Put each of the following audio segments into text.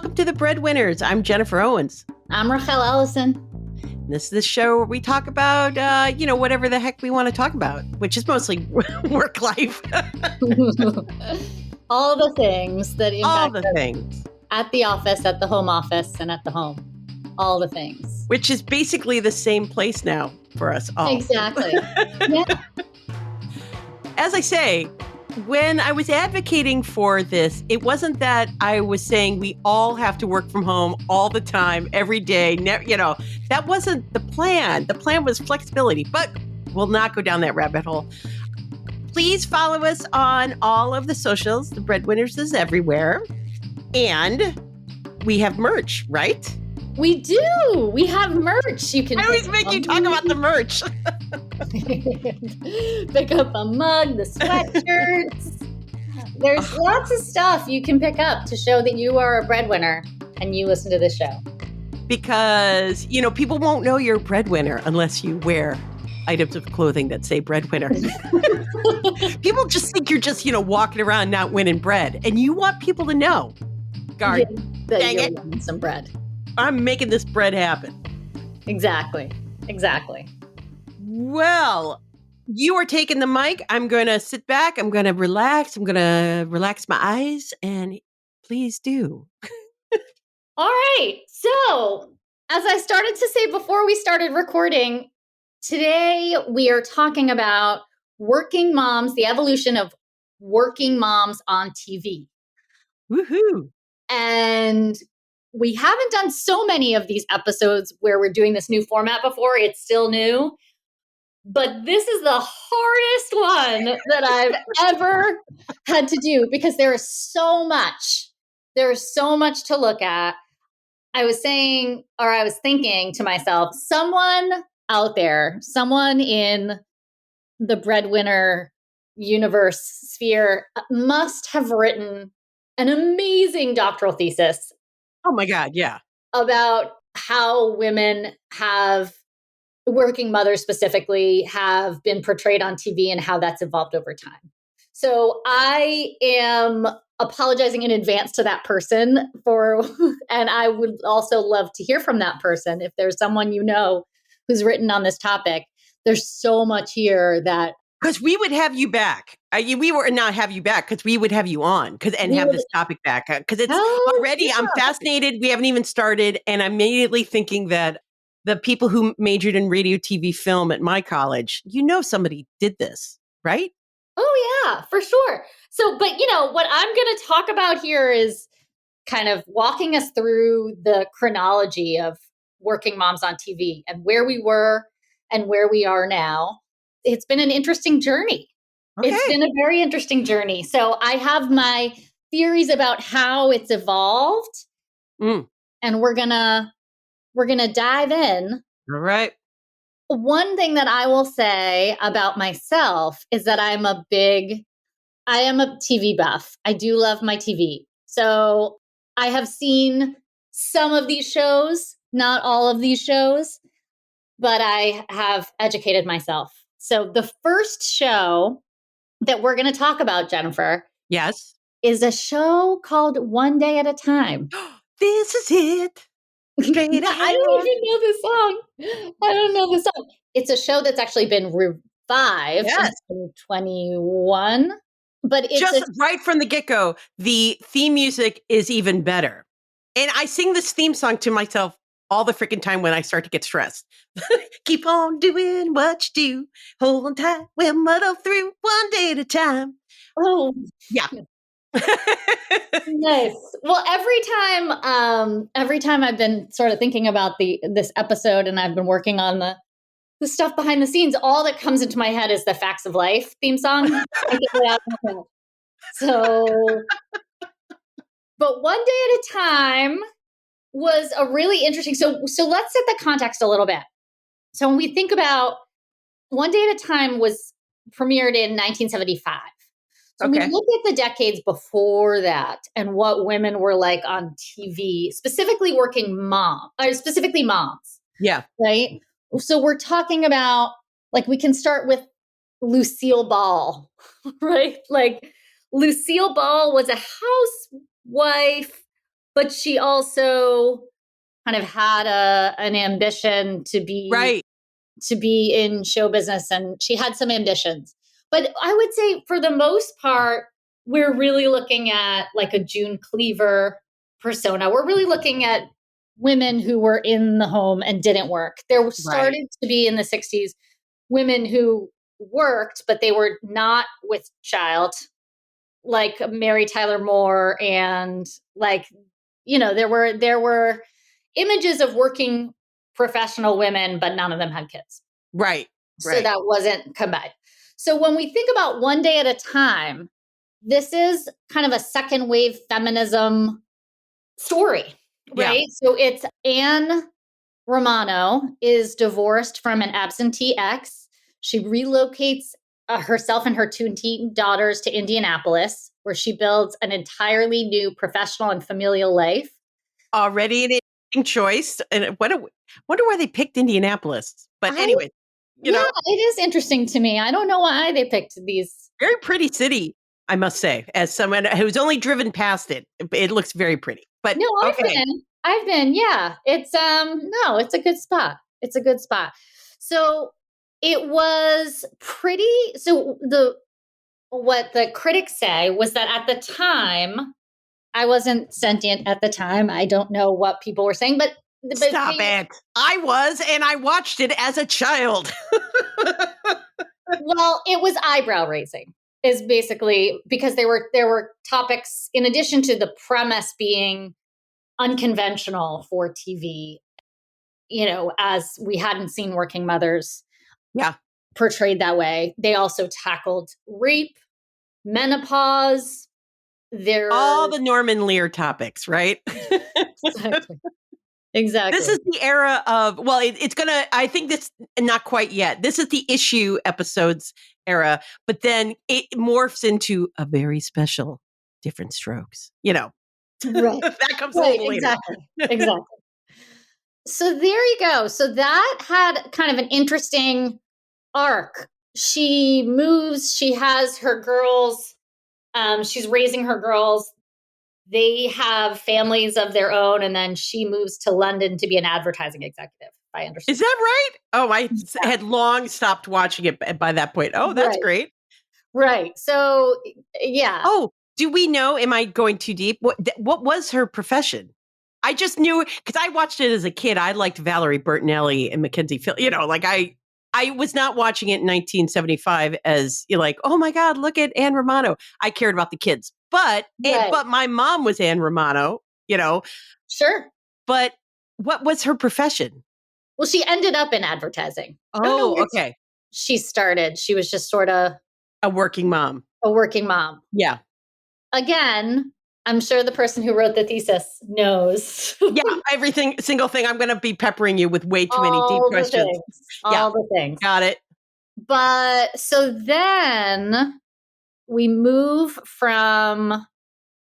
welcome to the Breadwinners. I'm Jennifer Owens. I'm Rachael Ellison. This is the show where we talk about, whatever the heck we want to talk about, which is mostly work life. All the things that impact All the us things. at the office, at the home office, and at the home. All the things. Which is basically the same place now for us all. Exactly. Yeah. As I say, when I was advocating for this, it wasn't that I was saying we all have to work from home all the time, every day. That wasn't the plan. The plan was flexibility, but we'll not go down that rabbit hole. Please follow us on all of the socials. The Breadwinners is everywhere. And we have merch, right? We do. We have merch. You can. I always make you talk about the merch. Pick up a mug, the sweatshirts. There's lots of stuff you can pick up to show that you are a breadwinner and you listen to this show. Because, people won't know you're a breadwinner unless you wear items of clothing that say breadwinner. People just think you're just, walking around not winning bread. And you want people to know. Dang you're it. winning some bread. I'm making this bread happen. Exactly. Well, you are taking the mic. I'm going to sit back. I'm going to relax. I'm going to relax my eyes. And please do. All right. So, as I started to say before we started recording, today we are talking about working moms, the evolution of working moms on TV. Woohoo. And we haven't done so many of these episodes where we're doing this new format before. It's still new. But this is the hardest one that I've ever had to do because there is so much. There's so much to look at. I was thinking to myself, someone out there, someone in the breadwinner universe sphere must have written an amazing doctoral thesis. Oh my God, yeah. About how women working mothers specifically, have been portrayed on TV and how that's evolved over time. So I am apologizing in advance to that person and I would also love to hear from that person. If there's someone who's written on this topic, there's so much here that. Because we would have you back. We would not have you back because we would have you on and have this topic back. Because it's already, I'm fascinated. We haven't even started. And I'm immediately thinking that the people who majored in radio, TV, film at my college, somebody did this, right? Oh, yeah, for sure. So, but what I'm going to talk about here is kind of walking us through the chronology of working moms on TV and where we were and where we are now. It's been an interesting journey. Okay. It's been a very interesting journey. So I have my theories about how it's evolved, and we're gonna dive in. All right. One thing that I will say about myself is that I am a TV buff. I do love my TV. So I have seen some of these shows, not all of these shows, but I have educated myself. So the first show that we're going to talk about, Jennifer, yes, is a show called One Day at a Time. This is it. I don't even know this song. I don't know the song. It's a show that's actually been revived in 2021. But it's just right from the get-go, the theme music is even better. And I sing this theme song to myself all the freaking time when I start to get stressed. Keep on doing what you do. Hold on tight. We'll muddle through one day at a time. Oh, yeah. Nice. Well, every time I've been sort of thinking about this episode and I've been working on the stuff behind the scenes, all that comes into my head is the Facts of Life theme song. So, but One Day at a Time was a really interesting. So let's set the context a little bit. So when we think about One Day at a Time was premiered in 1975. So we look at the decades before that and what women were like on TV, specifically moms. Yeah. Right. So we're talking about, like, we can start with Lucille Ball, right? Like, Lucille Ball was a housewife but she also kind of had an ambition to be Right. in show business, and she had some ambitions. But I would say for the most part, we're really looking at like a June Cleaver persona. We're really looking at women who were in the home and didn't work. There Right. started to be in the 60s women who worked, but they were not with child, like Mary Tyler Moore, and like, there were images of working professional women, but none of them had kids. Right. So Right. that wasn't combined. So when we think about One Day at a Time, this is kind of a second wave feminism story, Yeah. right? So it's Ann Romano is divorced from an absentee ex. She relocates herself and her two teen daughters to Indianapolis, where she builds an entirely new professional and familial life. Already an interesting choice. And wonder why they picked Indianapolis. But I anyway, Yeah, it is interesting to me. I don't know why they picked these. very pretty city, I must say, as someone who's only driven past it. It looks very pretty. But No, okay. I've been, yeah. It's no, it's a good spot. It's a good spot. So it was pretty so the what the critics say was that at the time, I wasn't sentient at the time. I don't know what people were saying, but Stop it. I was, and I watched it as a child. well, it was eyebrow raising. Is basically because there were topics in addition to the premise being unconventional for TV, as we hadn't seen working mothers Yeah. portrayed that way. They also tackled rape, menopause. All the Norman Lear topics, right? Exactly. This is the era of, well, it's gonna, I think this, not quite yet. This is the issue episodes era, but then it morphs into a very special Different Strokes. Right. That comes a Right, little later. exactly. So there you go. So that had kind of an interesting arc. She moves, she has her girls, she's raising her girls. They have families of their own, and then she moves to London to be an advertising executive. I understand. Is that right? Oh, I Yeah. had long stopped watching it by that point. Oh, that's Right. great. Right. So, yeah. Oh, do we know? Am I going too deep? What was her profession? I just knew because I watched it as a kid. I liked Valerie Bertinelli and Mackenzie Phil. Like I was not watching it in 1975 as you're like, oh my God, look at Ann Romano. I cared about the kids, Right. but my mom was Ann Romano. Sure. But what was her profession? Well, she ended up in advertising. I don't know Oh, where okay, she started. She was just sort of a working mom. a working mom. Yeah, Again, I'm sure the person who wrote the thesis knows. yeah. Everything, single thing. I'm going to be peppering you with way too many deep All the questions. things. Yeah, All the things. got it. But so then we move from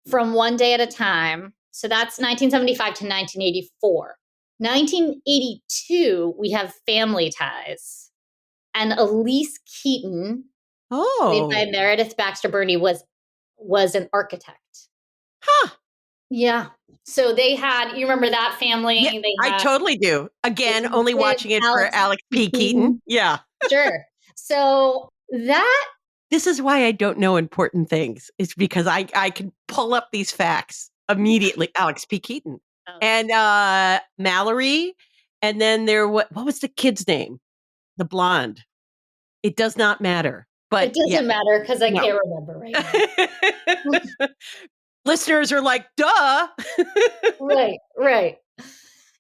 One Day at a Time. So that's 1975 to 1984. 1982, we have Family Ties. And Elise Keaton, played by Oh, Meredith Baxter Burney, was an architect. huh. Yeah. So they had, you remember that family? Yeah, They I had totally do. Again, only David, watching it for Alex Alex P. Keaton. Keaton. Yeah. Sure. So that This is why I don't know important things. It's because I can pull up these facts immediately. Alex P. Keaton. And Mallory. And then what was the kid's name? The blonde. It does not matter. But it doesn't matter because I no. can't remember right now. Listeners are like, duh. Right.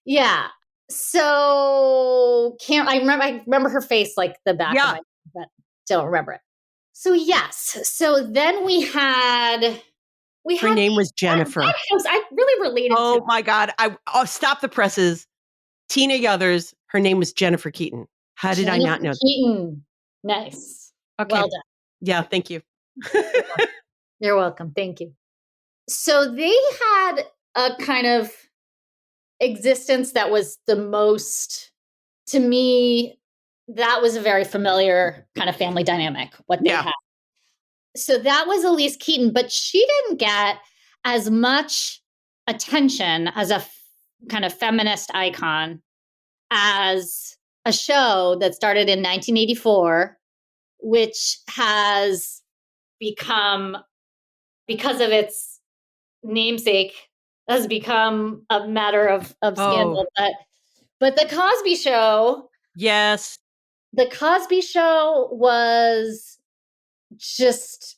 Yeah. So I remember her face like the back of my head, but don't remember it. So yes. So then we had Her name was Jennifer. that house I really related to. Oh my God. I'll stop the presses. Tina Yothers. Her name was Jennifer Keaton. How did I not know? Keaton. Nice. Okay. Well done. Yeah, thank you. You're welcome. Thank you. So they had a kind of existence that was the most, to me, that was a very familiar kind of family dynamic, what they had. So that was Elise Keaton, but she didn't get as much attention as a kind of feminist icon as a show that started in 1984, which has become, because of its namesake, has become a matter of Oh, scandal. But yes. the Cosby Show was just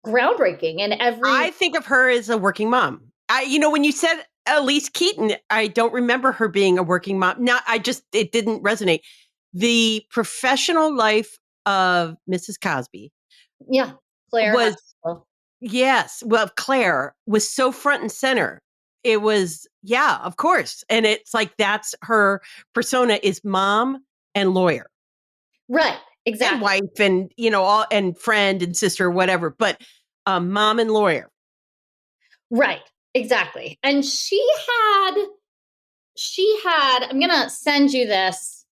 groundbreaking in every. I think of her as a working mom. When you said Elise Keaton, I don't remember her being a working mom. It didn't resonate. The professional life of Mrs. Cosby Yeah, Claire was, Huxtable. yes, well, Claire was so front and center. It was, yeah, of course. And it's like that's her persona is mom and lawyer Right, and exactly. wife and, all and friend and sister, whatever, but mom and lawyer. Right, exactly. And I'm gonna send you this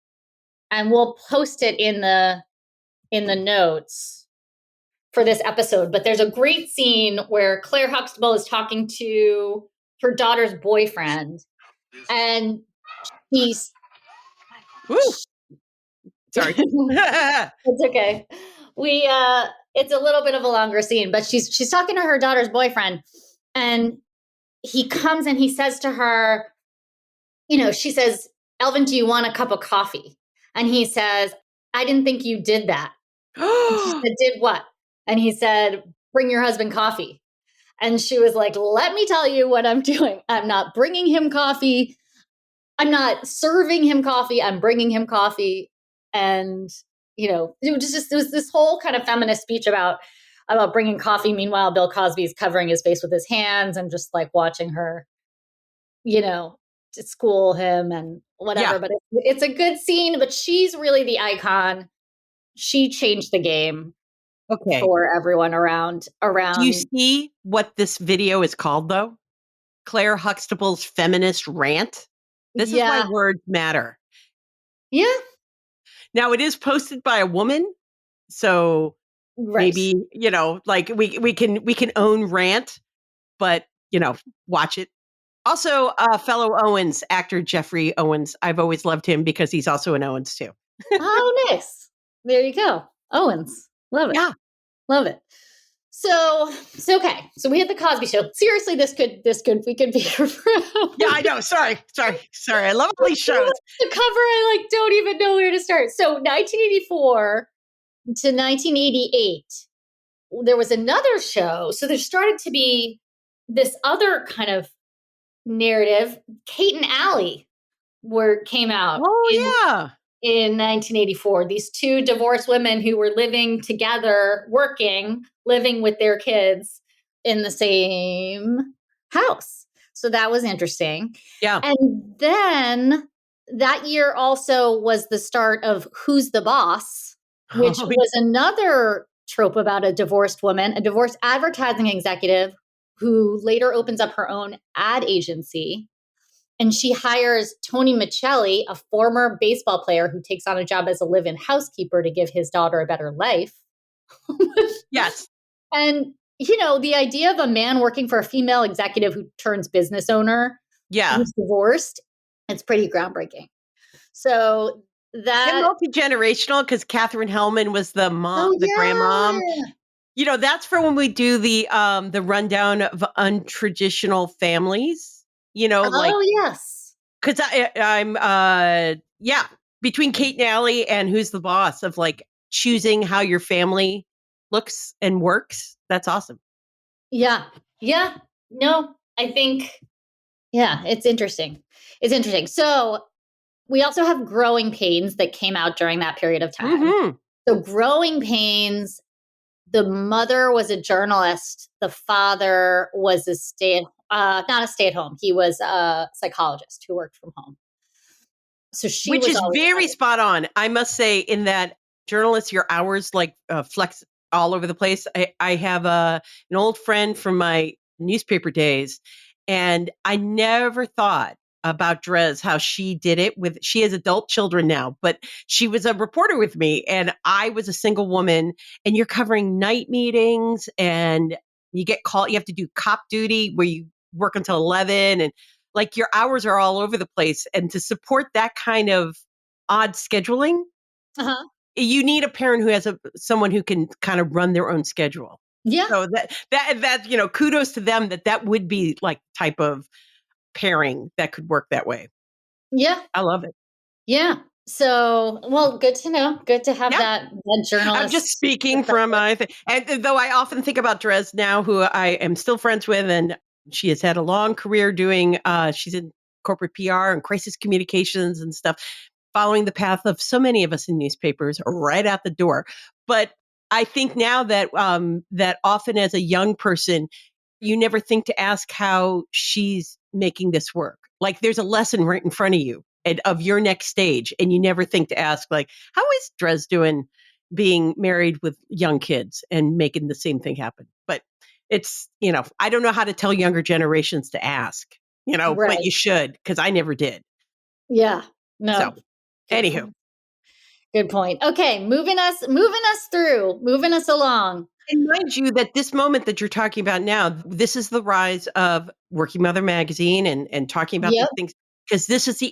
and we'll post it in the notes for this episode. But there's a great scene where Claire Huxtable is talking to her daughter's boyfriend, and he's Woo, sorry. it's okay. We it's a little bit of a longer scene, but she's talking to her daughter's boyfriend, and he comes and he says to her, she says, "Elvin, do you want a cup of coffee?" And he says, "I didn't think you did that." And she said, "Did what?" And he said, "Bring your husband coffee." And she was like, "Let me tell you what I'm doing. I'm not bringing him coffee. I'm not serving him coffee. I'm bringing him coffee." And, it was this whole kind of feminist speech about bringing coffee. Meanwhile, Bill Cosby's covering his face with his hands and just like watching her, to school him and Yeah. whatever. But it's a good scene, but she's really the icon. She changed the game Okay. for everyone around. Do you see what this video is called, though? Claire Huxtable's feminist rant. This is why Yeah. words matter. Yeah. Now, it is posted by a woman, so Right. maybe like we can own rant, but watch it. Also, fellow Owens actor Jeffrey Owens. I've always loved him because he's also an Owens too. Oh, nice. There you go. Owens. Love it. Yeah. Love it. So okay. So we had the Cosby Show. Seriously, we could be here for Yeah, I know. Sorry. I love all these shows. the cover. I don't even know where to start. So 1984 to 1988, there was another show. So there started to be this other kind of narrative. Kate and Allie came out Oh yeah. in 1984. These two divorced women who were living together, living with their kids in the same house. So that was interesting. Yeah. And then that year also was the start of Who's the Boss, which Oh, was another trope about a divorced woman, a divorced advertising executive who later opens up her own ad agency. And she hires Tony Michelli, a former baseball player who takes on a job as a live-in housekeeper to give his daughter a better life. yes. And, the idea of a man working for a female executive who turns business owner, Yeah. who's divorced, it's pretty groundbreaking. So And that. multi-generational because Catherine Hellman was the mom, Oh, the grandmom. yeah. That's for when we do the rundown of untraditional families. Like Oh, yes. because I'm yeah, between Kate and Allie and Who's the Boss of like choosing how your family looks and works. That's awesome. Yeah. Yeah. No, I think, yeah, it's interesting. It's interesting. So we also have Growing Pains that came out during that period of time. Mm-hmm. So Growing Pains, the mother was a journalist. The father was not a stay-at-home. He was a psychologist who worked from home. So she Which was is always very having. spot on. I must say, in that journalists, your hours like flex all over the place. I have an old friend from my newspaper days, and I never thought about Drez, how she did it she has adult children now, but she was a reporter with me and I was a single woman and you're covering night meetings and you get called, you have to do cop duty where you work until 11 and like your hours are all over the place. And to support that kind of odd scheduling, Uh-huh. you need a parent who has someone who can kind of run their own schedule. Yeah. So that kudos to them that would be like type of pairing that could work that way. Yeah. I love it. Yeah. So, well, good to know. Good to have Yeah. that I'm just journalist speaking from perspective. my thing. And though I often think about Dres now, who I am still friends with, and she has had a long career doing, she's in corporate PR and crisis communications and stuff, following the path of so many of us in newspapers right out the door. But I think now that often as a young person, you never think to ask how she's making this work. Like there's a lesson right in front of you and of your next stage. And you never think to ask, like, how is Dres doing being married with young kids and making the same thing happen? But it's, I don't know how to tell younger generations to ask, but Right. you should, because I never did. Yeah. So, No. Good anywho. point. Good point. Okay, moving us along. And mind you that this moment that you're talking about now, this is the rise of Working Mother magazine and talking about these Yep. things because this is the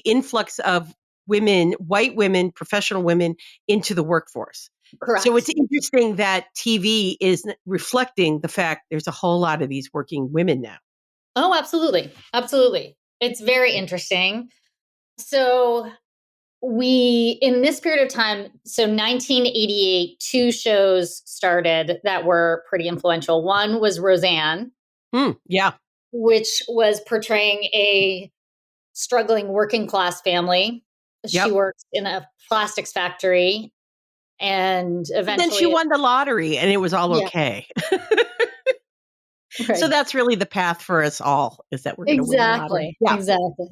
influx of white women, professional women into the workforce. So it's Correct. interesting that TV is reflecting the fact there's a whole lot of these working women now. Oh, absolutely. Absolutely. It's very interesting. So in this period of time, so 1988, two shows started that were pretty influential. One was Roseanne, Yeah. which was portraying a struggling working class family. She Yep. worked in a plastics factory and But then she eventually, won the lottery and it was all yeah, okay. So right. that's really the path for us all is that we're going to win the lottery. Exactly. Yeah. Exactly.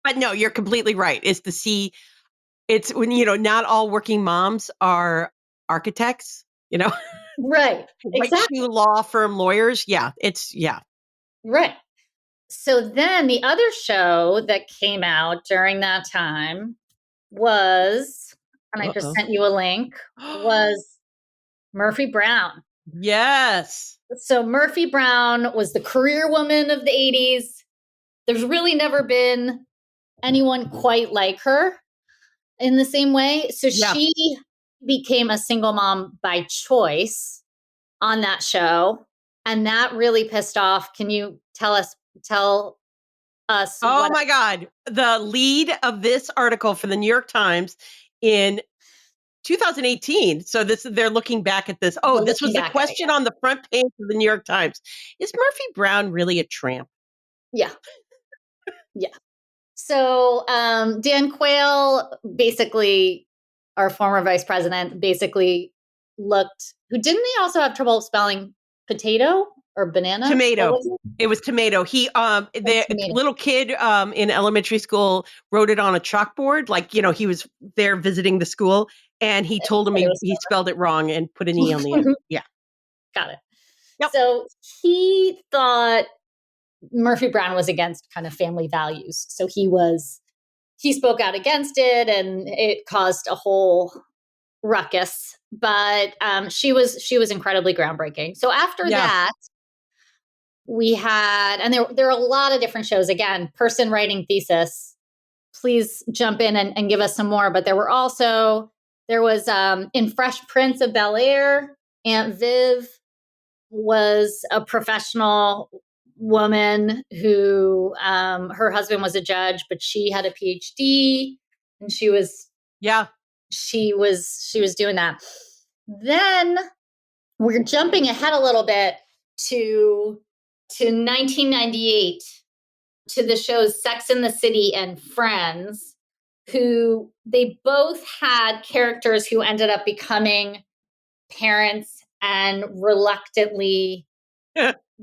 But no, you're completely right. It's when, not all working moms are architects, Right. white Exactly. shoe law firm lawyers. Yeah. Right. So then the other show that came out during that time was, and I just Uh-oh. sent you a link, was Murphy Brown. Yes. So Murphy Brown was the career woman of the 80s. There's really never been anyone quite like her in the same way. So Yeah. she became a single mom by choice on that show. And that really pissed off. Can you tell us Oh what my God. The lead of this article for the New York Times in 2018. So they're looking back at this. Oh, we're this looking was the back at it? question on the front page of the New York Times. Is Murphy Brown really a tramp? Yeah. Yeah. So Dan Quayle, basically, our former vice president, basically who didn't he also have trouble spelling potato or banana? What Tomato. was it? It was tomato. Oh, The tomato. little kid in elementary school wrote it on a chalkboard. Like, he was there visiting the school and he told him But it he spelled it wrong and put an E on the end. was Yeah. got it. Yep. So he thought Murphy Brown was against kind of family values. So he spoke out against it and it caused a whole ruckus. But she was incredibly groundbreaking. So after Yeah. that, we had, and there are a lot of different shows. Again, person writing thesis, please jump in and give us some more. But there was in Fresh Prince of Bel Air, Aunt Viv was a professional woman who her husband was a judge, but she had a PhD and Yeah. she was doing that. Then we're jumping ahead a little bit to 1998 to the shows Sex and the City and Friends, who they both had characters who ended up becoming parents and reluctantly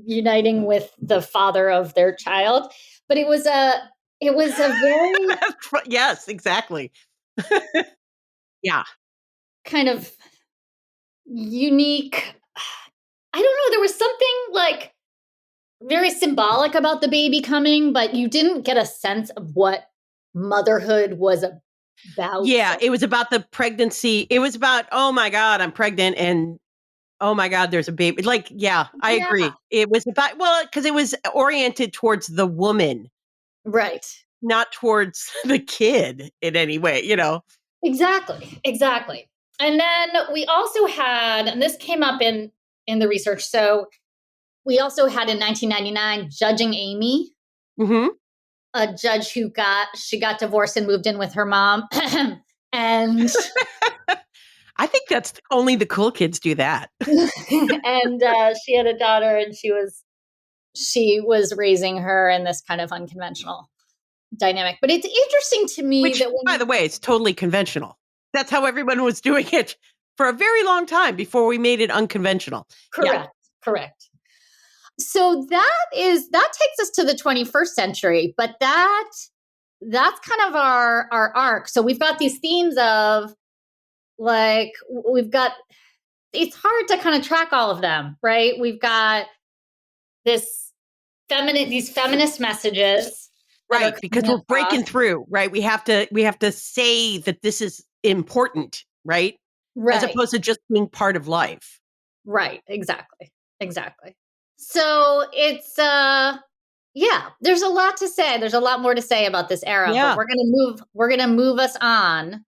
uniting with the father of their child. But it was a very Yes, exactly. Yeah. kind of unique. I don't know. There was something like very symbolic about the baby coming, but you didn't get a sense of what motherhood was about. Yeah. It was about the pregnancy. It was about, oh my God, I'm pregnant. And Oh my God, there's a baby. Like, yeah, I Yeah. agree. It was about, well, because it was oriented towards the woman, Right. not towards the kid in any way, Exactly. Exactly. And then we also had, and this came up in the research. So we also had in 1999 Judging Amy, Hmm. a judge who got divorced and moved in with her mom. And I think that's only the cool kids do that. and she had a daughter, and she was raising her in this kind of unconventional dynamic. But it's interesting to me Which, that by the way, is totally conventional. That's how everyone was doing it for a very long time before we made it unconventional. Yeah. correct. So that takes us to the 21st century, but that's kind of our arc. So we've got these themes of like we've got it's hard to kind of track all of them, right? We've got these feminist messages that are Right. Because coming we're across. breaking through, right? We have to say that this is important, right? As Right. opposed to just being part of life. Right. Exactly. So it's yeah, there's a lot to say. There's a lot more to say about this era, but Yeah. we're gonna move us on.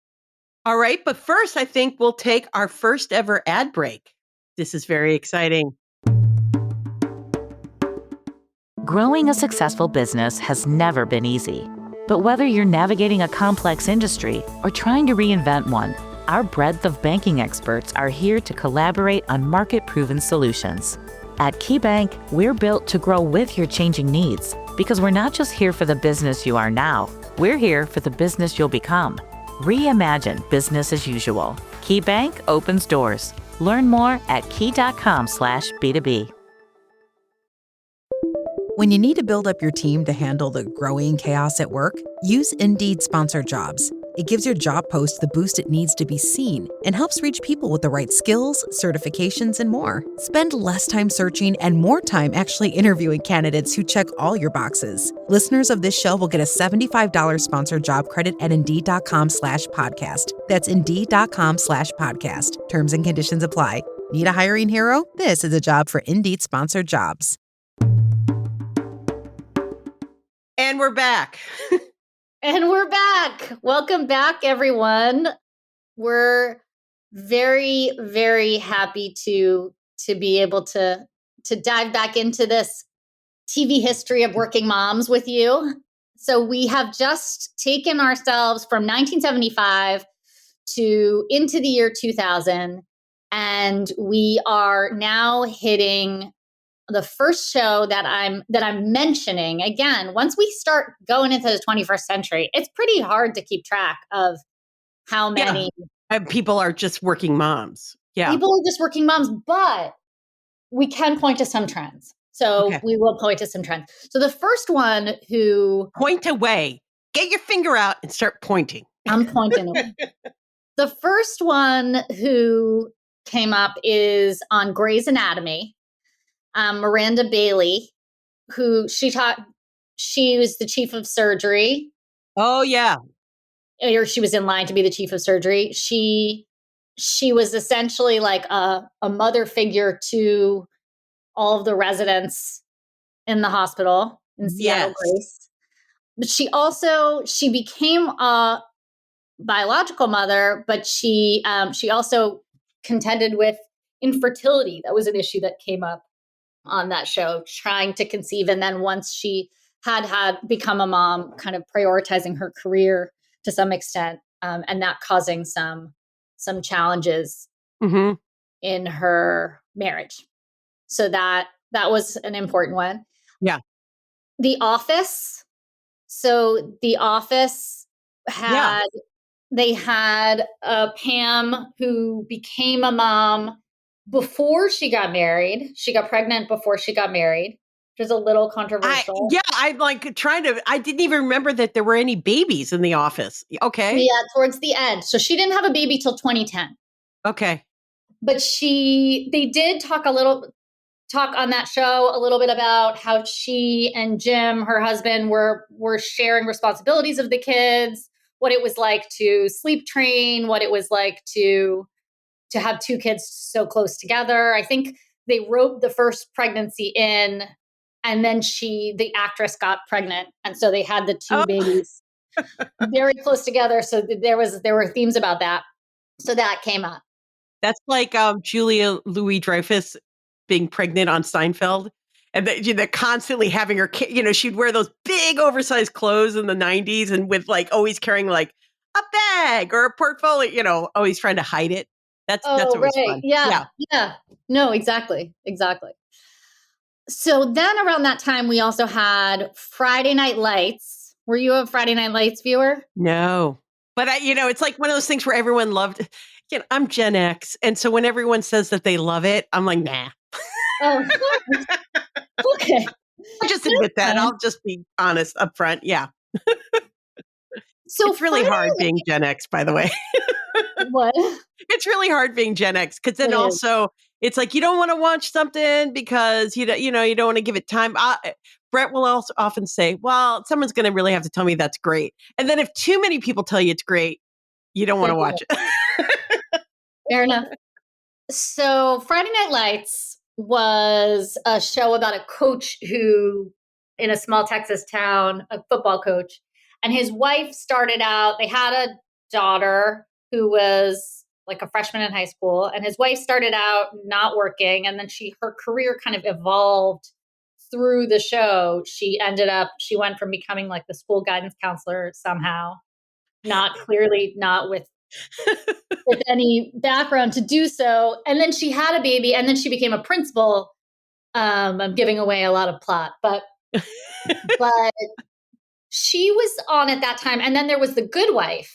All right. But first, I think we'll take our first ever ad break. This is very exciting. Growing a successful business has never been easy. But whether you're navigating a complex industry or trying to reinvent one, our breadth of banking experts are here to collaborate on market-proven solutions. At KeyBank, we're built to grow with your changing needs because we're not just here for the business you are now, we're here for the business you'll become. Reimagine business as usual. KeyBank opens doors. Learn more at key.com/B2B. When you need to build up your team to handle the growing chaos at work, use Indeed Sponsored Jobs. It gives your job post the boost it needs to be seen and helps reach people with the right skills, certifications, and more. Spend less time searching and more time actually interviewing candidates who check all your boxes. Listeners of this show will get a $75 sponsored job credit at Indeed.com/podcast. That's Indeed.com/podcast. Terms and conditions apply. Need a hiring hero? This is a job for Indeed Sponsored Jobs. And we're back. And we're back. Welcome back, everyone. We're very, very happy to be able to dive back into this TV history of working moms with you. So we have just taken ourselves from 1975 to into the year 2000, and we are now hitting the first show that I'm mentioning. Again, once we start going into the 21st century, it's pretty hard to keep track of how many People are just working moms. Yeah. people are just working moms, but we can point to some trends. So Okay. we will point to some trends. So the first one who Point away. Get your finger out and start pointing. I'm pointing away. The first one who came up is on Grey's Anatomy. Miranda Bailey, who she was the chief of surgery, Oh, yeah. or she was in line to be the chief of surgery. She was essentially like a mother figure to all of the residents in the hospital in Seattle Yes. Grace. But she became a biological mother, but she also contended with infertility. That was an issue that came up on that show, trying to conceive. And then once she had become a mom, kind of prioritizing her career to some extent, and that causing some challenges Mm-hmm. in her marriage. So that was an important one. Yeah. The Office. So The Office they had Pam, who became a mom before she got married. She got pregnant before she got married, which is a little controversial. I'm like I didn't even remember that there were any babies in the office. Okay. Yeah, towards the end. So she didn't have a baby till 2010. Okay. But they did talk on that show a little bit about how she and Jim, her husband, were sharing responsibilities of the kids, what it was like to sleep train, what it was like to to have two kids so close together. I think they wrote the first pregnancy in, and then the actress got pregnant. And so they had the two Oh, babies very close together. So there were themes about that. So that came up. that's like Julia Louis-Dreyfus being pregnant on Seinfeld. And that constantly having her kid, she'd wear those big oversized clothes in the 90s and with like always carrying like a bag or a portfolio, always trying to hide it. That's Oh, always right. fun. Yeah. Yeah. No, exactly. Exactly. So then around that time, we also had Friday Night Lights. Were you a Friday Night Lights viewer? No. But it's like one of those things where everyone loved. I'm Gen X. And so when everyone says that they love it, I'm like, nah. Oh, okay. I just admit that. I'll just be honest up front. Yeah. So It's really hard being Gen X, by the way. What? It's really hard being Gen X because then It is. also it's like you don't want to watch something because you don't want to give it time. Brett will also often say, "Well, someone's going to really have to tell me that's great." And then if too many people tell you it's great, you don't want to watch it. Fair enough. So Friday Night Lights was a show about a coach who, in a small Texas town, a football coach, and his wife started out, they had a daughter who was like a freshman in high school, and his wife started out not working, and then her career kind of evolved through the show. She went from becoming like the school guidance counselor somehow, not with any background to do so. And then she had a baby, and then she became a principal. I'm giving away a lot of plot, but she was on at that time. And then there was The Good Wife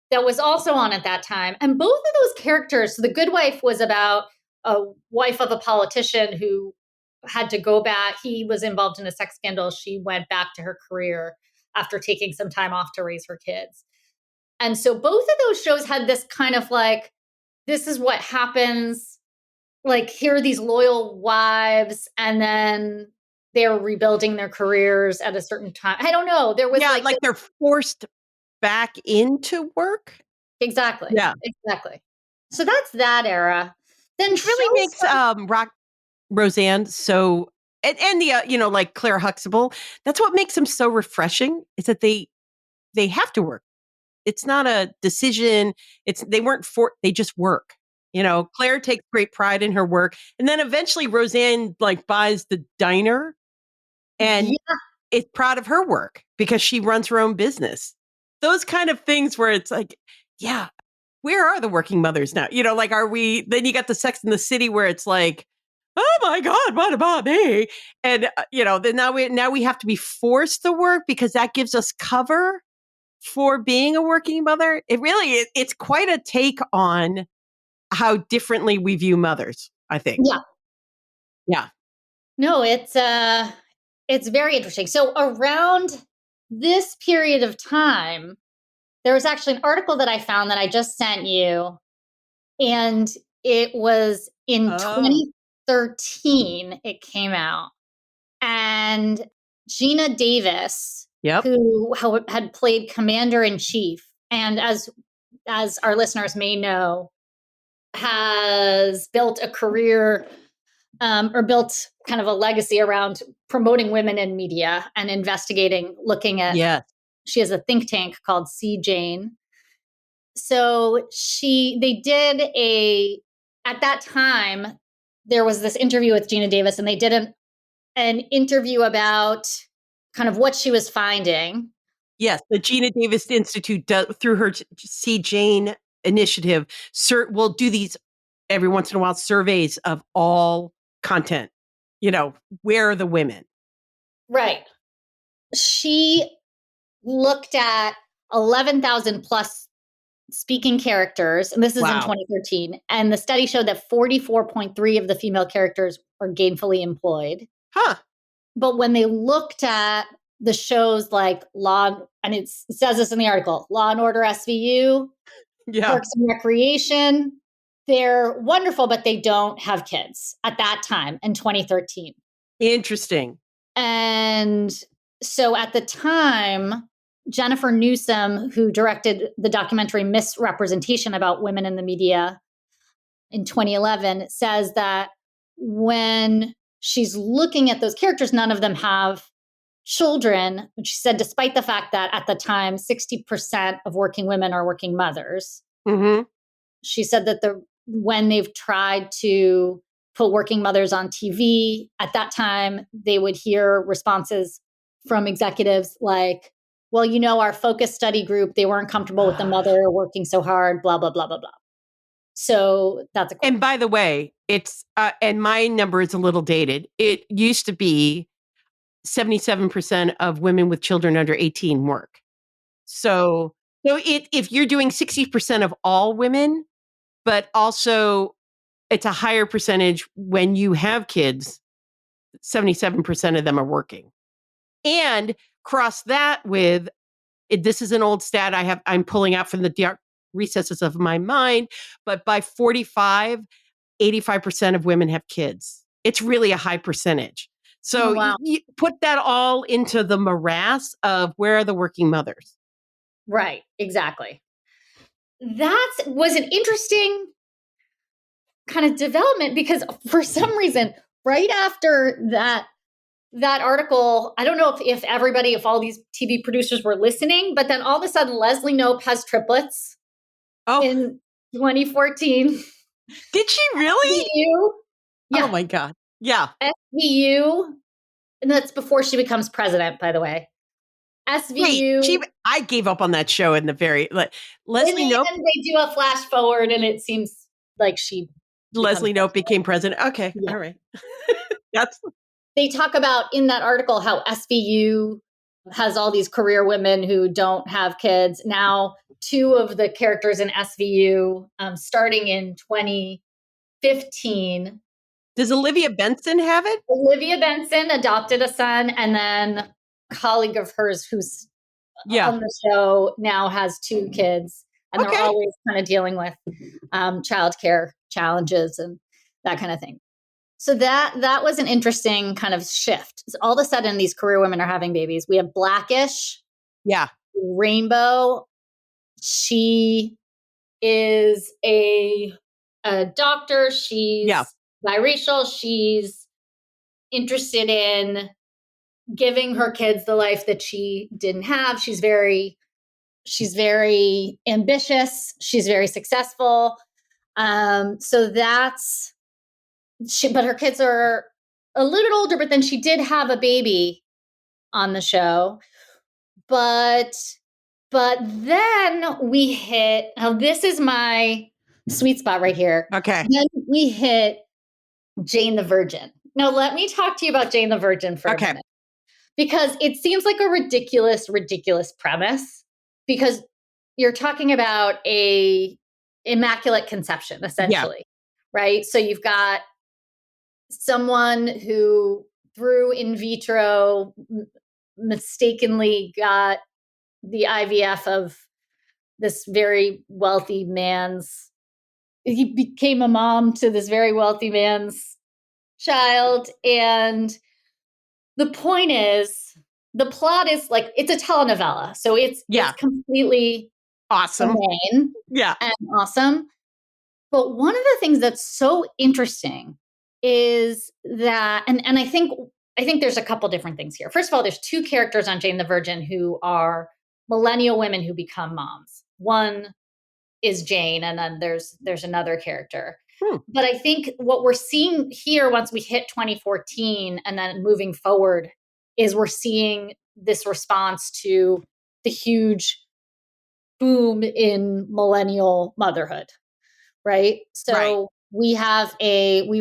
that was also on at that time. And both of those characters, so The Good Wife was about a wife of a politician who had to go back. He was involved in a sex scandal. She went back to her career after taking some time off to raise her kids. And so both of those shows had this kind of like, this is what happens. Like, here are these loyal wives, and then they're rebuilding their careers at a certain time. I don't know. There was like they're forced back into work. Exactly. Yeah. Exactly. So that's that era. Then It really makes Roseanne so, and the like Clair Huxtable. That's what makes them so refreshing is that they have to work. It's not a decision. They just work. Claire takes great pride in her work. And then eventually Roseanne like buys the diner and is proud of her work because she runs her own business. Those kind of things where it's like, yeah, where are the working mothers now? Like, then you got the Sex in the City where it's like, oh my God, what about me? And, then now we have to be forced to work because that gives us cover for being a working mother. It's quite a take on how differently we view mothers, I think. Yeah. Yeah. No, it's very interesting. So around this period of time, there was actually an article that I found that I just sent you, and it was in 2013 it came out. And Gina Davis, who had played Commander-in-Chief, and as our listeners may know, has built a career or built kind of a legacy around promoting women in media and looking at, she has a think tank called C. Jane. So at that time, there was this interview with Gina Davis, and they did an interview about kind of what she was finding. Yes, the Gina Davis Institute, through her C. Jane initiative, will do these every once in a while surveys of all content. Where are the women? Right. She looked at 11,000 plus speaking characters, and this is in 2013. And the study showed that 44.3 of the female characters were gainfully employed. Huh. But when they looked at the shows like it says this in the article, Law and Order SVU, Parks and Recreation, they're wonderful, but they don't have kids at that time in 2013. Interesting. And so at the time, Jennifer Newsom, who directed the documentary Misrepresentation about women in the media, in 2011 says that when she's looking at those characters, none of them have children. She said, despite the fact that at the time, 60% of working women are working mothers. Mm-hmm. She said that when they've tried to put working mothers on TV, at that time, they would hear responses from executives like, well, our focus study group, they weren't comfortable with the mother working so hard, blah, blah, blah, blah, blah. So that's a quote. And by the way, it's, and my number is a little dated. It used to be 77% of women with children under 18 work. So if you're doing 60% of all women, but also it's a higher percentage when you have kids, 77% of them are working. And cross that with, this is an old stat I'm pulling out from the dark recesses of my mind, but by 45, 85% of women have kids. It's really a high percentage. So you put that all into the morass of where are the working mothers? Right, exactly. That was an interesting kind of development because for some reason, right after that article, I don't know if all these TV producers were listening, but then all of a sudden Leslie Knope has triplets in 2014. Did she really? SVU. Yeah. Oh my God. Yeah. SVU. And that's before she becomes president, by the way. SVU. Wait, I gave up on that show in the very, Leslie Knope. And they do a flash forward and it seems like Leslie Knope became president. Okay. Yeah. All right. They talk about in that article how SVU has all these career women who don't have kids. Now, 2 of the characters in SVU, starting in 2015. Does Olivia Benson have it? Olivia Benson adopted a son, and then a colleague of hers who's on the show now has 2 kids. And they're always kind of dealing with childcare challenges and that kind of thing. So that was an interesting kind of shift. So all of a sudden, these career women are having babies. We have Blackish. Yeah. Rainbow. She is a doctor. She's biracial. She's interested in giving her kids the life that she didn't have. She's very ambitious. She's very successful. So that's but her kids are a little older, but then she did have a baby on the show. But then we hit, now this is my sweet spot right here. Okay. Then we hit Jane the Virgin. Now let me talk to you about Jane the Virgin for a minute. Because it seems like a ridiculous premise. Because you're talking about a immaculate conception, essentially. Right? So you've got someone who through in vitro mistakenly got the IVF of this very wealthy man's, he became a mom to this very wealthy man's child. And the point is, the plot is like, it's a telenovela. So it's completely awesome. Humane and awesome. But one of the things that's so interesting is that, and I think there's a couple different things here. First of all, there's 2 characters on Jane the Virgin who are millennial women who become moms. One is Jane, and then there's another character. But I think what we're seeing here once we hit 2014 and then moving forward is we're seeing this response to the huge boom in millennial motherhood, right? So we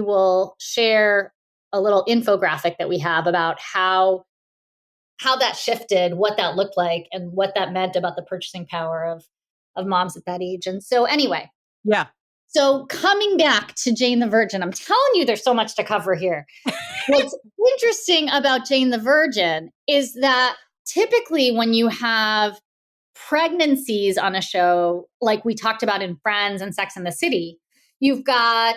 will share a little infographic that we have about how that shifted, what that looked like, and what that meant about the purchasing power of moms at that age. And so anyway. Yeah. So coming back to Jane the Virgin, I'm telling you, there's so much to cover here. What's interesting about Jane the Virgin is that typically when you have pregnancies on a show, like we talked about in Friends and Sex and the City, you've got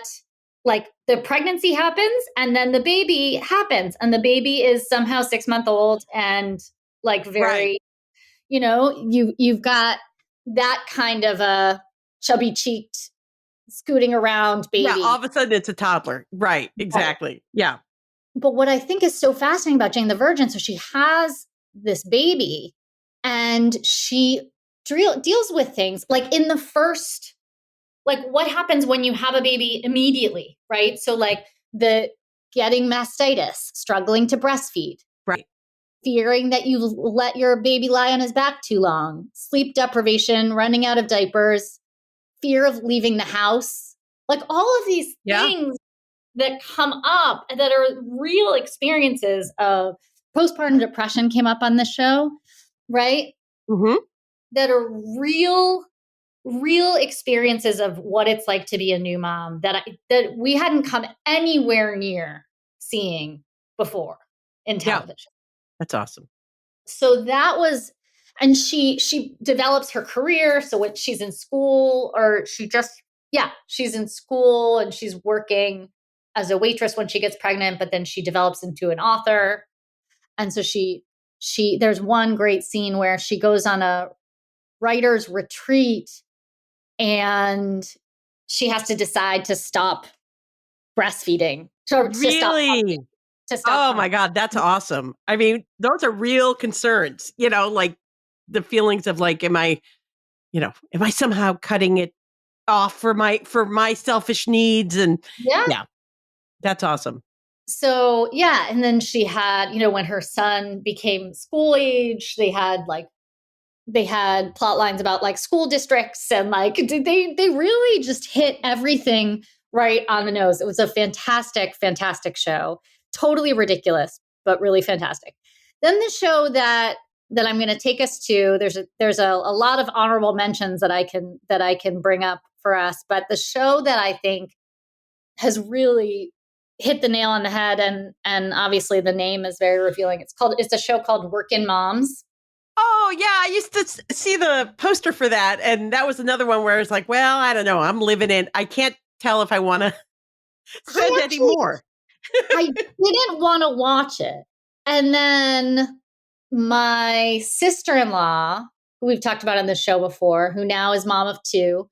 like the pregnancy happens and then the baby happens and the baby is somehow 6 months old and like very, you've got that kind of a chubby cheeked scooting around Yeah, baby. all of a sudden it's a toddler. Right, exactly. Yeah. But what I think is so fascinating about Jane the Virgin, so she has this baby and she deals with things like in the first, like what happens when you have a baby immediately, right? So like the getting mastitis, struggling to breastfeed, Right. fearing that you let your baby lie on his back too long, sleep deprivation, running out of diapers, fear of leaving the house, like all of these things that come up that are real experiences of postpartum depression came up on the show, right? Mm-hmm. That are real experiences of what it's like to be a new mom that we hadn't come anywhere near seeing before in television. That's awesome. So that was, and she develops her career. So when she's in school, or she's in school and she's working as a waitress when she gets pregnant, but then she develops into an author. And so there's one great scene where she goes on a writer's retreat and she has to decide to stop breastfeeding. Really? Oh my God, that's awesome. I mean, those are real concerns, like the feelings of like, am I somehow cutting it off for my selfish needs? And yeah, that's awesome. So yeah. And then she had, when her son became school age, they had plot lines about like school districts and like they really just hit everything right on the nose. It was a fantastic, fantastic show. Totally ridiculous, but really fantastic. Then the show that I'm going to take us to, there's a lot of honorable mentions that I can bring up for us, but the show that I think has really hit the nail on the head, and obviously the name is very revealing. It's a show called Workin' Moms. Oh, yeah. I used to see the poster for that. And that was another one where it's like, well, I don't know. I'm living in. I can't tell if I want to spend any more. I didn't want to watch it. And then my sister-in-law, who we've talked about on the show before, who now is mom of 2,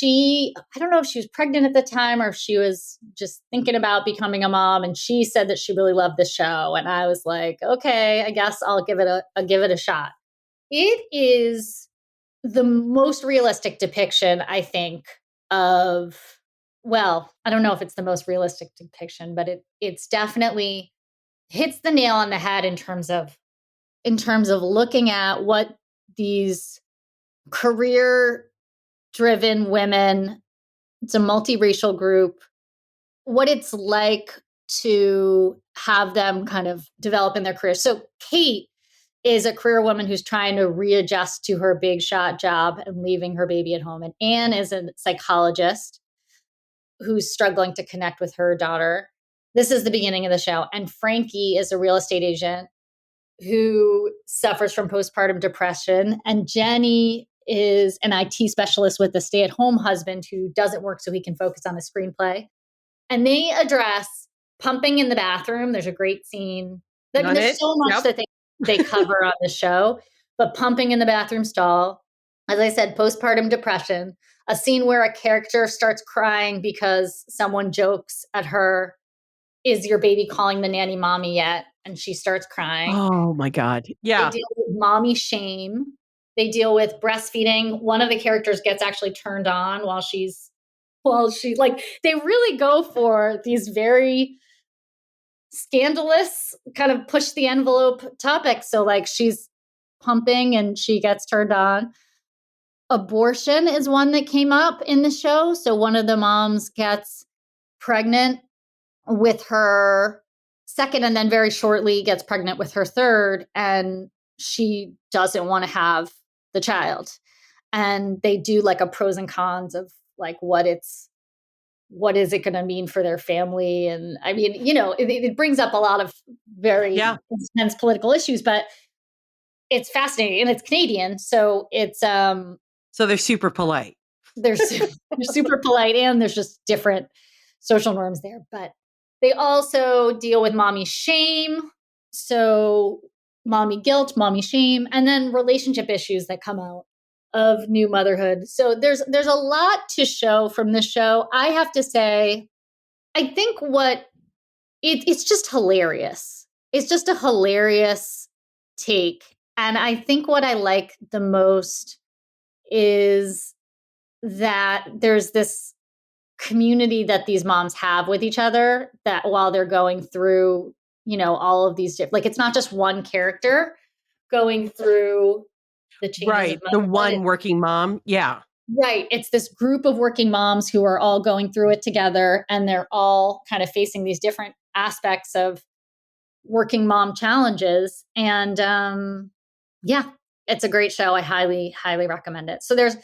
I don't know if she was pregnant at the time or if she was just thinking about becoming a mom. And she said that she really loved the show. And I was like, okay, I guess I'll give it a shot. It is the most realistic depiction, I think, of, well, I don't know if it's the most realistic depiction, but it's definitely hits the nail on the head in terms of looking at what these career-driven women, it's a multiracial group, what it's like to have them kind of develop in their career. So Kate is a career woman who's trying to readjust to her big shot job and leaving her baby at home. And Anne is a psychologist who's struggling to connect with her daughter. This is the beginning of the show. And Frankie is a real estate agent who suffers from postpartum depression. And Jenny is an IT specialist with a stay-at-home husband who doesn't work so he can focus on the screenplay. And they address pumping in the bathroom. There's a great scene. There's so much that they cover on the show, but pumping in the bathroom stall, as I said, postpartum depression, a scene where a character starts crying because someone jokes at her, is your baby calling the nanny mommy yet? And she starts crying. Oh my God. Yeah. They deal with mommy shame. They deal with breastfeeding. One of the characters gets actually turned on while she like, they really go for these very scandalous kind of push the envelope topics. So like she's pumping and she gets turned on. Abortion is one that came up in the show. So one of the moms gets pregnant with her second and then very shortly gets pregnant with her third, and she doesn't want to have the child. And they do like a pros and cons of like what is it going to mean for their family? And I mean, it brings up a lot of very intense political issues, but it's fascinating and it's Canadian. So it's, so they're super polite. They're super polite, and there's just different social norms there, but they also deal with mommy shame. So mommy guilt, mommy shame, and then relationship issues that come out of new motherhood. So there's a lot to show from this show. I have to say, I think it's just hilarious. It's just a hilarious take. And I think what I like the most is that there's this community that these moms have with each other, that while they're going through, all of these different, like, it's not just one character going through the changes of Right. The motherhood. one working mom. Yeah. Right. It's this group of working moms who are all going through it together, and they're all kind of facing these different aspects of working mom challenges. And yeah, it's a great show. I highly, highly recommend it. So there's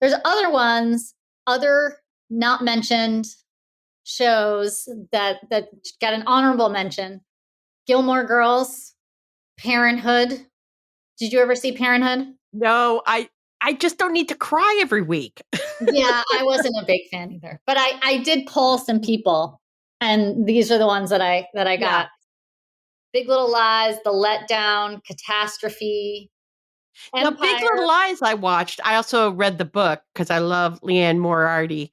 other ones, other not mentioned shows that got an honorable mention. Gilmore Girls, Parenthood. Did you ever see Parenthood? No, I just don't need to cry every week. Yeah, I wasn't a big fan either. But I did poll some people, and these are the ones that I got. Yeah. Big Little Lies, The Letdown, Catastrophe, Now, Big Empire. Little Lies I watched. I also read the book because I love Leanne Moriarty.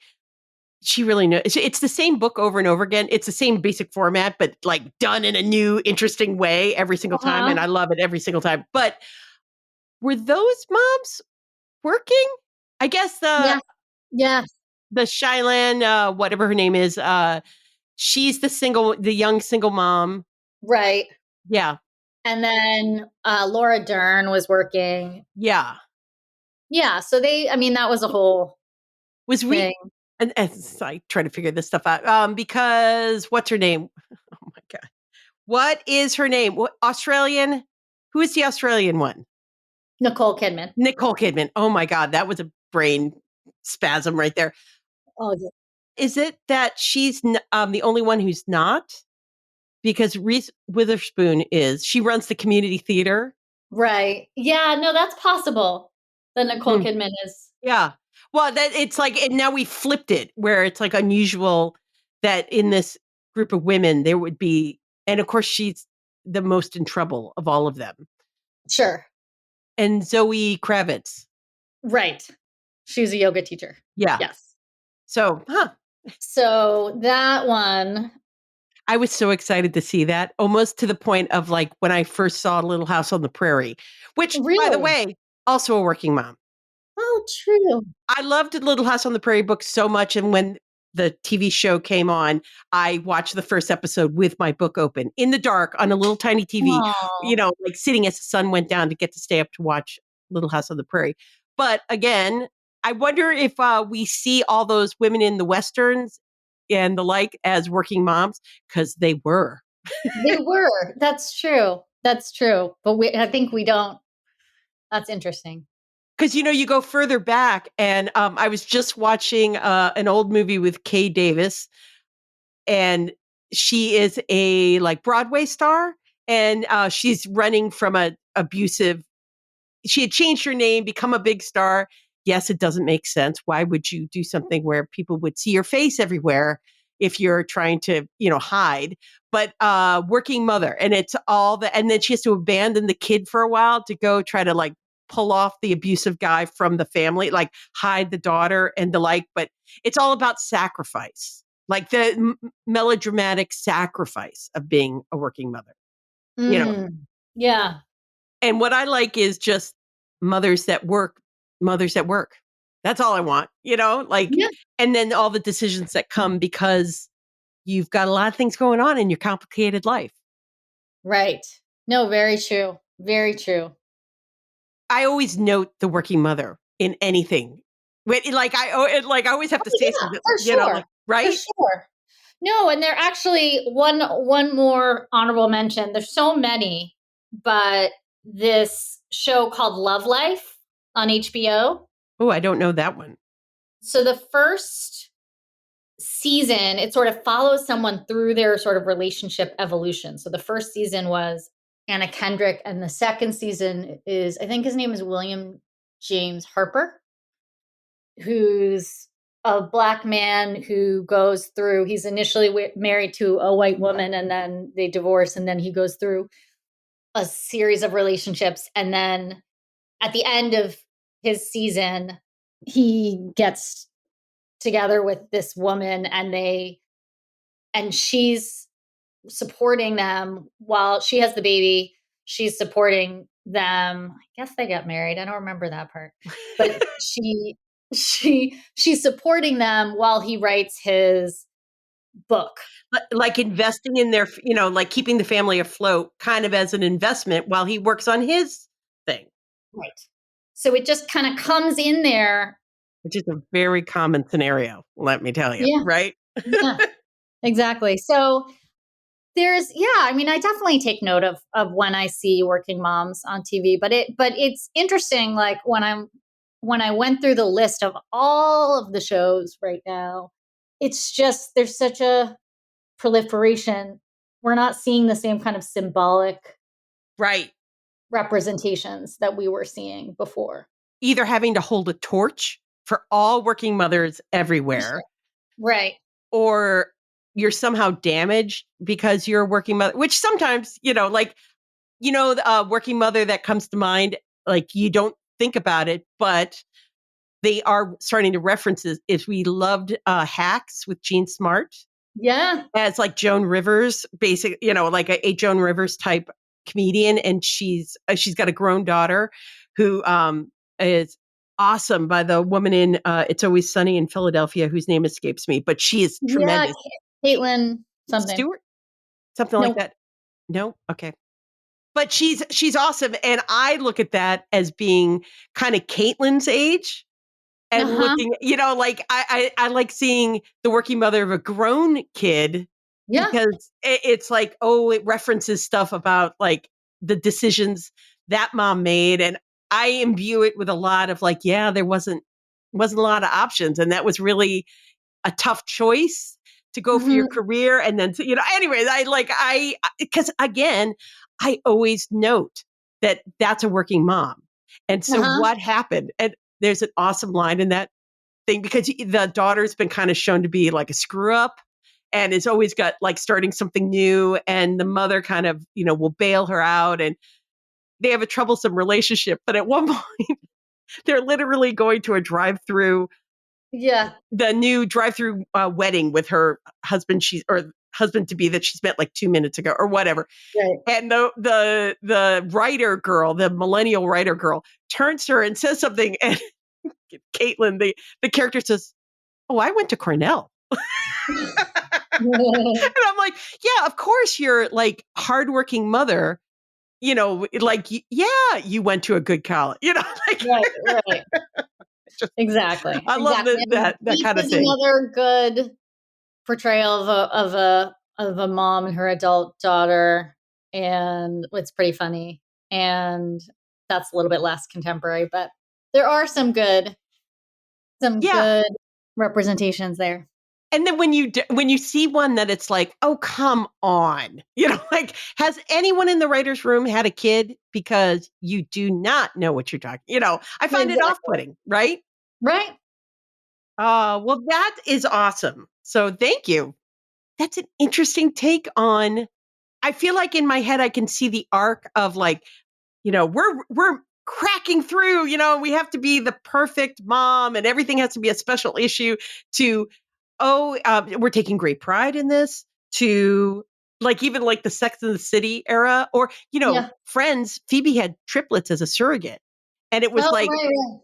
She really knows. It's the same book over and over again. It's the same basic format, but like done in a new, interesting way every single time. And I love it every single time. But were those moms working? I guess Yeah. the Shylan, whatever her name is, she's the young single mom. Right. Yeah. And then Laura Dern was working. Yeah. Yeah. So that was a whole Was thing. And I try to figure this stuff out because what's her name? Oh my God. What is her name? What Australian? Who is the Australian one? Nicole Kidman. Nicole Kidman. Oh my God. That was a brain spasm right there. Oh, yeah. Is it that she's the only one who's not? Because Reese Witherspoon she runs the community theater. Right. Yeah, no, that's possible that Nicole Kidman is. Yeah. Well, that it's like, and now we flipped it where it's like unusual that in this group of women there would be, and of course she's the most in trouble of all of them. Sure. And Zoe Kravitz. Right. She's a yoga teacher. Yeah. Yes. So, So that one. I was so excited to see that, almost to the point of like when I first saw Little House on the Prairie, which, by the way, also a working mom. Oh, true. I loved Little House on the Prairie book so much. And when the TV show came on, I watched the first episode with my book open in the dark on a little tiny TV, Aww. like sitting as the sun went down to get to stay up to watch Little House on the Prairie. But again, I wonder if we see all those women in the Westerns and the like as working moms, because they were. They were. That's true. That's true. But I think we don't. That's interesting. Because, you go further back, and I was just watching an old movie with Kay Davis, and she is a like Broadway star, and she's running from a abusive. She had changed her name, become a big star. Yes, it doesn't make sense. Why would you do something where people would see your face everywhere if you're trying to, hide? But working mother, and it's all and then she has to abandon the kid for a while to go try to like pull off the abusive guy from the family, like hide the daughter and the like. But it's all about sacrifice, like the melodramatic sacrifice of being a working mother. Yeah. And what I like is just mothers that work. That's all I want, Yeah. and then all the decisions that come because you've got a lot of things going on in your complicated life. Right. No, very true. Very true. I always note the working mother in anything. I always have to say something, for sure. right? For sure. No, and there actually one more honorable mention. There's so many, but this show called Love Life on HBO. Oh, I don't know that one. So the first season, it sort of follows someone through their sort of relationship evolution. So the first season was Anna Kendrick, and the second season is, I think his name is William James Harper, who's a Black man who goes through, he's initially married to a white woman, and then they divorce, and then he goes through a series of relationships. And then at the end of his season, he gets together with this woman and she's supporting them while she has the baby. She's supporting them. I guess they got married. I don't remember that part. But she's supporting them while he writes his book. Like investing in their, like keeping the family afloat kind of as an investment while he works on his thing. Right. So it just kind of comes in there. Which is a very common scenario, let me tell you, Yeah. right? Yeah, exactly. So I mean, I definitely take note of when I see working moms on TV, but it's interesting. Like when I went through the list of all of the shows right now, it's just, there's such a proliferation. We're not seeing the same kind of symbolic Right. representations that we were seeing before. Either having to hold a torch for all working mothers everywhere. Right. Or you're somehow damaged because you're a working mother, which sometimes, the working mother that comes to mind, like you don't think about it, but they are starting to reference it. If we loved Hacks with Jean Smart. Yeah. As like Joan Rivers, like a Joan Rivers type comedian. And she's got a grown daughter who is awesome by the woman in It's Always Sunny in Philadelphia, whose name escapes me, but she is tremendous. Yeah, Caitlin something. Stewart? Something like that. No? Okay. But she's awesome. And I look at that as being kind of Caitlin's age. And looking, like I like seeing the working mother of a grown kid. Yeah. Because it's like, it references stuff about like the decisions that mom made. And I imbue it with a lot of like, there wasn't a lot of options. And that was really a tough choice to go for your career. And then, anyways, because again, I always note that that's a working mom. And so what happened? And there's an awesome line in that thing because the daughter's been kind of shown to be like a screw up and has always got like starting something new. And the mother kind of, will bail her out and they have a troublesome relationship. But at one point, they're literally going to a drive-through. Yeah. The new drive-through wedding with her husband, husband to be that she's met like 2 minutes ago or whatever. Right. And the writer girl, the millennial writer girl, turns to her and says something. And Caitlin, the character says, "Oh, I went to Cornell." And I'm like, yeah, of course you're like hardworking mother, like, yeah, you went to a good college, like, right. Exactly. I love that kind of thing. Another good portrayal of a mom and her adult daughter, and it's pretty funny. And that's a little bit less contemporary, but there are some good representations there. And then when you see one that it's like, oh, come on, like, has anyone in the writer's room had a kid? Because you do not know what you're talking. I find it off-putting, right? Right. Well, that is awesome. So thank you. That's an interesting take on. I feel like in my head I can see the arc of like, we're cracking through. We have to be the perfect mom, and everything has to be a special issue. To we're taking great pride in this. To like even like the Sex and the City era, or Friends. Phoebe had triplets as a surrogate. And it was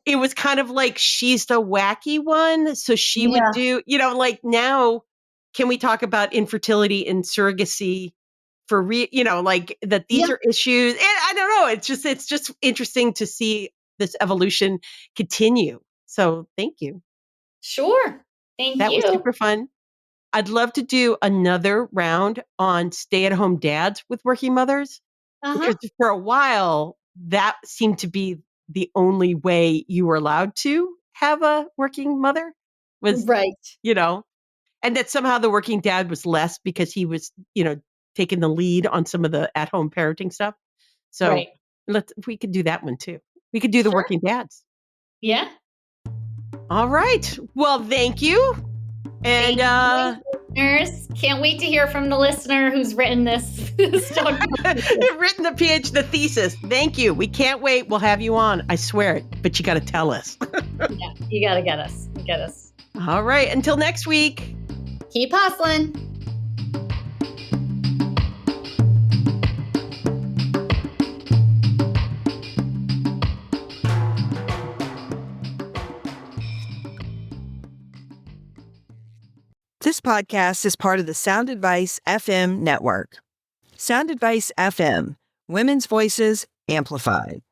it was kind of like she's the wacky one. So she would do, like now, can we talk about infertility and surrogacy for like that these are issues? And I don't know. It's just interesting to see this evolution continue. So thank you. Sure. Thank you. That was super fun. I'd love to do another round on stay-at-home dads with working mothers. Because for a while, that seemed to be the only way you were allowed to have a working mother was, right. And that somehow the working dad was less because he was, taking the lead on some of the at-home parenting stuff. So we could do that one too. We could do the working dads. Yeah. All right. Well, thank you. And listeners, can't wait to hear from the listener who's written this. written the thesis. Thank you. We can't wait. We'll have you on. I swear it. But you got to tell us. Yeah, you got to get us. Get us. All right. Until next week. Keep hustling. This podcast is part of the Sound Advice FM network. Sound Advice FM, women's voices amplified.